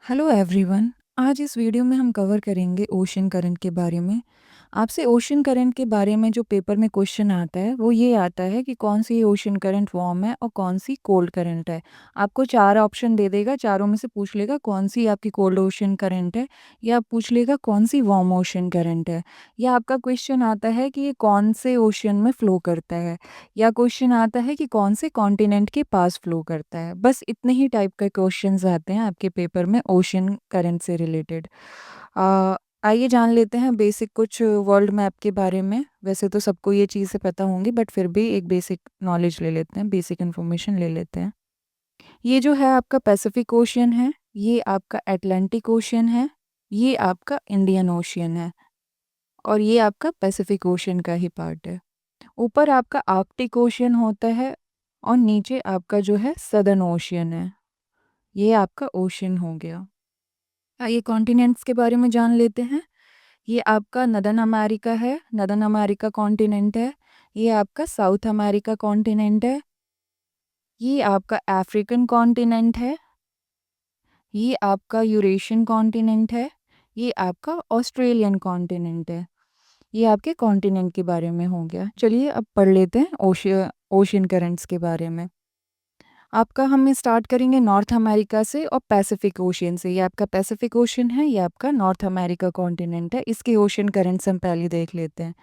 Hello everyone. आज इस video में हम कवर करेंगे ओशन करंट के बारे में। आपसे ओशन करंट के बारे में जो पेपर में क्वेश्चन आता है वो ये आता है कि कौन सी ओशन करंट वार्म है और कौन सी कोल्ड करंट है। आपको चार ऑप्शन दे देगा, चारों में से पूछ लेगा कौन सी आपकी कोल्ड ओशन करंट है, या पूछ लेगा कौन सी वार्म ओशन करंट है, या आपका क्वेश्चन आता है कि ये कौन से ओशन में फ़्लो करता है, या क्वेश्चन आता है कि कौन से कॉन्टिनेंट के पास फ्लो करता है। बस इतने ही टाइप के क्वेश्चंस आते हैं आपके पेपर में ओशन करंट से रिलेटेड। आइए जान लेते हैं बेसिक कुछ वर्ल्ड मैप के बारे में। वैसे तो सबको ये चीज़ें पता होंगी, बट फिर भी एक बेसिक नॉलेज ले लेते हैं, बेसिक इन्फॉर्मेशन ले लेते हैं। ये जो है आपका पैसिफिक ओशियन है, ये आपका अटलांटिक ओशियन है, ये आपका इंडियन ओशियन है, और ये आपका पैसिफिक ओशियन का ही पार्ट है। ऊपर आपका आर्कटिक ओशियन होता है और नीचे आपका जो है सदर्न ओशियन है। ये आपका ओशियन हो गया। आइए कॉन्टिनेंट्स के बारे में जान लेते हैं। ये आपका नदर्न अमेरिका है, नदर्न अमेरिका कॉन्टिनेंट है। ये आपका साउथ अमेरिका कॉन्टिनेंट है। ये आपका अफ्रीकन कॉन्टिनेंट है। ये आपका यूरेशियन कॉन्टिनेंट है। ये आपका ऑस्ट्रेलियन कॉन्टिनेंट है। ये आपके कॉन्टिनेंट के बारे में हो गया। चलिए अब पढ़ लेते हैं ओशियन करंट्स के बारे में। आपका हम स्टार्ट करेंगे नॉर्थ अमेरिका से और पैसिफिक ओशियन से। ये आपका पैसिफिक ओशियन है, ये आपका नॉर्थ अमेरिका कॉन्टिनेंट है। इसके ओशियन करंट्स हम पहले देख लेते हैं।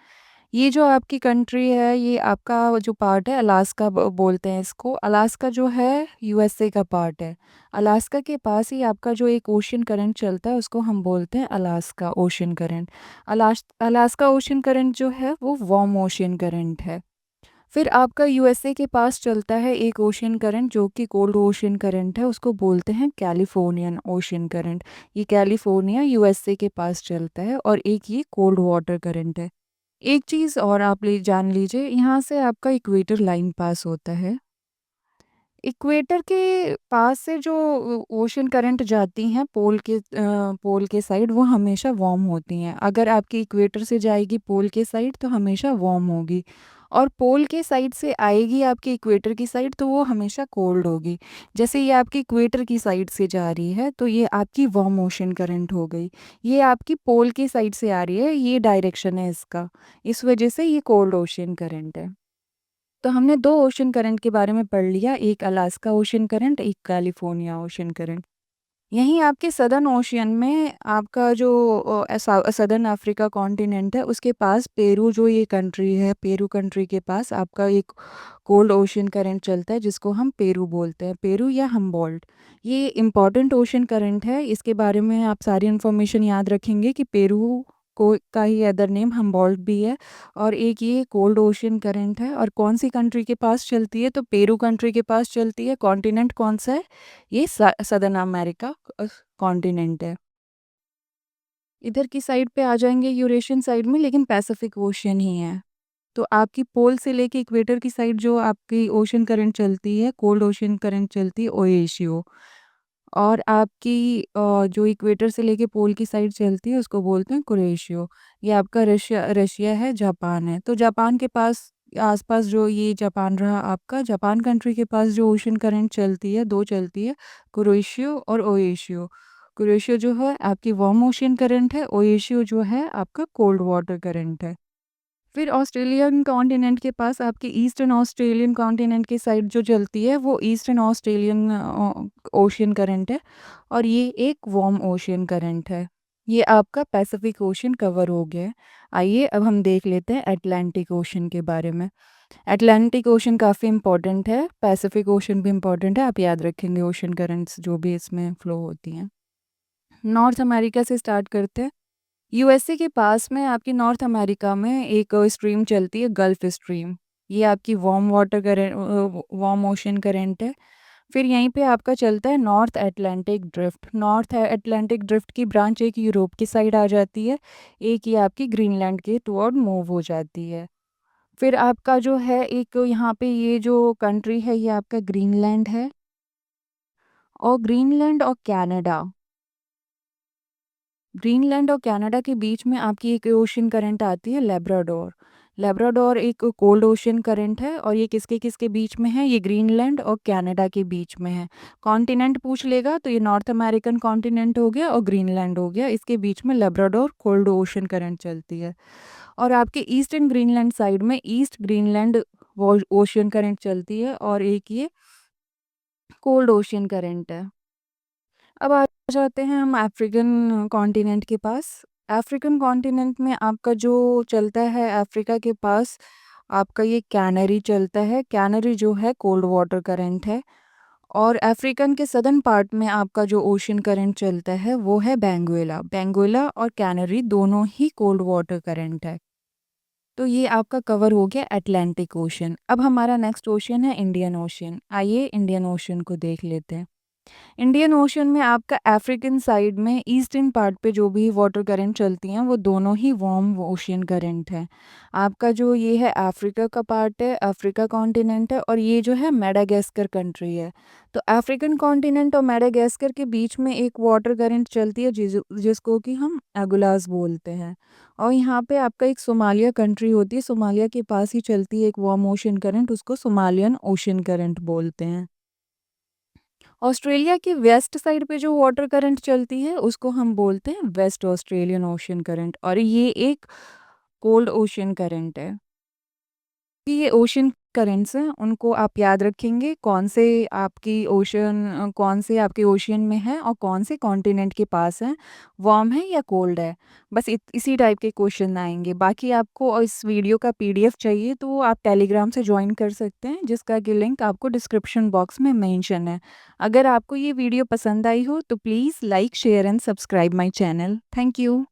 ये जो आपकी कंट्री है, ये आपका जो पार्ट है अलास्का बोलते हैं इसको। अलास्का जो है यूएसए का पार्ट है। अलास्का के पास ही आपका जो एक ओशियन करंट चलता है उसको हम बोलते हैं Alaska ocean current. Alaska ocean current जो है वो वार्म ओशियन करंट है। फिर आपका यूएसए के पास चलता है एक ओशियन करंट जो कि कोल्ड ओशियन करंट है, उसको बोलते हैं कैलिफोर्नियन ओशियन करंट। ये कैलिफोर्निया यूएसए के पास चलता है और एक ये कोल्ड वाटर करंट है। एक चीज़ और आप जान लीजिए, यहाँ से आपका इक्वेटर लाइन पास होता है। इक्वेटर के पास से जो ओशन करंट जाती हैं पोल के साइड, वो हमेशा वार्म होती हैं। अगर आपकी इक्वेटर से जाएगी पोल के साइड तो हमेशा वार्म होगी, और पोल के साइड से आएगी आपकी इक्वेटर की साइड तो वो हमेशा कोल्ड होगी। जैसे ये आपकी इक्वेटर की साइड से जा रही है तो ये आपकी वार्म ओशन करंट हो गई। ये आपकी पोल की साइड से आ रही है, ये डायरेक्शन है इसका, इस वजह से ये कोल्ड ओशन करंट है। तो हमने 2 ओशन करंट के बारे में पढ़ लिया, एक अलास्का ओशन करंट, एक कैलिफोर्निया ओशन करंट। यहीं आपके सदर्न ओशियन में आपका जो सदर्न अफ्रीका कॉन्टिनेंट है उसके पास पेरू जो ये कंट्री है, पेरू कंट्री के पास आपका एक कोल्ड ओशन करंट चलता है जिसको हम पेरू बोलते हैं, पेरू या हम्बोल्ट। ये इम्पॉर्टेंट ओशन करंट है, इसके बारे में आप सारी इन्फॉर्मेशन याद रखेंगे कि पेरू को का ही अदर नेम हम्बोल्ट भी है। और एक ये कोल्ड ओशन करंट है, और कौन सी कंट्री के पास चलती है, तो पेरू कंट्री के पास चलती है। कॉन्टिनेंट कौन सा है, ये सदर्न अमेरिका कॉन्टिनेंट है। इधर की साइड पे आ जाएंगे यूरेशियन साइड में, लेकिन पैसिफिक ओशियन ही है। तो आपकी पोल से लेके इक्वेटर की साइड जो आपकी ओशन करंट चलती है, कोल्ड ओशन करंट चलती है, ओएशियो। और आपकी जो इक्वेटर से लेके पोल की साइड चलती है उसको बोलते हैं कुरेशियो। ये आपका रशिया रशिया है, जापान है। तो जापान के पास आसपास जो ये जापान रहा आपका, जापान कंट्री के पास जो ओशन करंट चलती है, 2 चलती है, कुरेशियो और ओएशियो। कुरेशियो जो है आपकी वार्म ओशन करंट है, ओएशियो जो है आपका कोल्ड वाटर करंट है। फिर ऑस्ट्रेलियन कॉन्टिनेंट के पास आपकी ईस्टर्न ऑस्ट्रेलियन कॉन्टिनेंट की साइड जो चलती है वो ईस्टर्न ऑस्ट्रेलियन ओशियन करंट है, और ये एक वार्म ओशियन करंट है। ये आपका पैसिफिक ओशियन कवर हो गया है। आइए अब हम देख लेते हैं अटलांटिक ओशियन के बारे में। अटलांटिक ओशियन काफ़ी इंपॉर्टेंट है, पैसिफिक ओशियन भी इंपॉर्टेंट है, आप याद रखेंगे ओशियन करंट्स जो भी इसमें फ्लो होती हैं। नॉर्थ अमेरिका से स्टार्ट करते हैं। यूएसए के पास में आपकी नॉर्थ अमेरिका में एक स्ट्रीम चलती है, गल्फ स्ट्रीम। ये आपकी warm water current, warm ocean current है। फिर यहीं पे आपका चलता है north Atlantic drift. North Atlantic drift की ब्रांच एक यूरोप की साइड आ जाती है, एक ये आपकी ग्रीनलैंड के टुवर्ड मूव हो जाती है। फिर आपका जो है एक यहाँ पे ये जो कंट्री है ये आपका ग्रीनलैंड है, और ग्रीनलैंड और कनाडा, ग्रीनलैंड और कनाडा के बीच में आपकी एक ओशन करंट आती है, लेब्राडोर। लैब्राडोर एक कोल्ड ओशन करंट है और ये किसके-किसके बीच में है? ये ग्रीनलैंड और कनाडा के बीच में है। कॉन्टिनेंट पूछ लेगा तो ये नॉर्थ अमेरिकन कॉन्टिनेंट हो गया और ग्रीनलैंड हो गया। इसके बीच में लैब्राडोर कोल्ड ओशन करंट चलती है। और आपके ईस्टर्न ग्रीनलैंड साइड में ईस्ट ग्रीनलैंड ओशियन करंट चलती है और एक ये कोल्ड ओशियन करंट है। अब आ जाते हैं हम अफ्रीकन कॉन्टिनेंट के पास। अफ्रीकन कॉन्टिनेंट में आपका जो चलता है अफ्रीका के पास, आपका ये कैनरी चलता है। कैनरी जो है कोल्ड वाटर करंट है। और अफ्रीकन के सदर्न पार्ट में आपका जो ओशियन करंट चलता है वो है बेंगुएला। बेंगुएला और कैनरी दोनों ही कोल्ड वाटर करंट है। तो ये आपका कवर हो गया अटलांटिक ओशन। अब हमारा नेक्स्ट ओशन है इंडियन ओशन। आइए इंडियन ओशन को देख लेते हैं। इंडियन ओशन में आपका अफ्रीकन साइड में ईस्टर्न पार्ट पे जो भी वाटर करंट चलती हैं वो दोनों ही वार्म ओशियन करंट है। आपका जो ये है अफ्रीका का पार्ट है, अफ्रीका कॉन्टिनेंट है और ये जो है मेडागास्कर कंट्री है। तो अफ्रीकन कॉन्टिनेंट और मेडागास्कर के बीच में एक वाटर करंट चलती है जिसको कि हम एगुलास बोलते हैं। और यहाँ पे आपका एक सोमालिया कंट्री होती है, सोमालिया के पास ही चलती है एक वार्म ओशियन करंट, उसको सोमालियन ओशियन करंट बोलते हैं। ऑस्ट्रेलिया की वेस्ट साइड पे जो वाटर करंट चलती है उसको हम बोलते हैं वेस्ट ऑस्ट्रेलियन ओशियन करंट और ये एक कोल्ड ओशियन करंट है। कि ये ओशन करेंट्स हैं, उनको आप याद रखेंगे कौन से आपके ओशियन में है और कौन से कॉन्टिनेंट के पास है, वार्म है या कोल्ड है। बस इसी टाइप के क्वेश्चन आएँगे। बाकी आपको इस वीडियो का पीडीएफ चाहिए तो आप टेलीग्राम से जॉइन कर सकते हैं, जिसका कि लिंक आपको डिस्क्रिप्शन बॉक्स में मेंशन है। अगर आपको ये वीडियो पसंद आई हो तो please like, share and subscribe my channel. Thank you.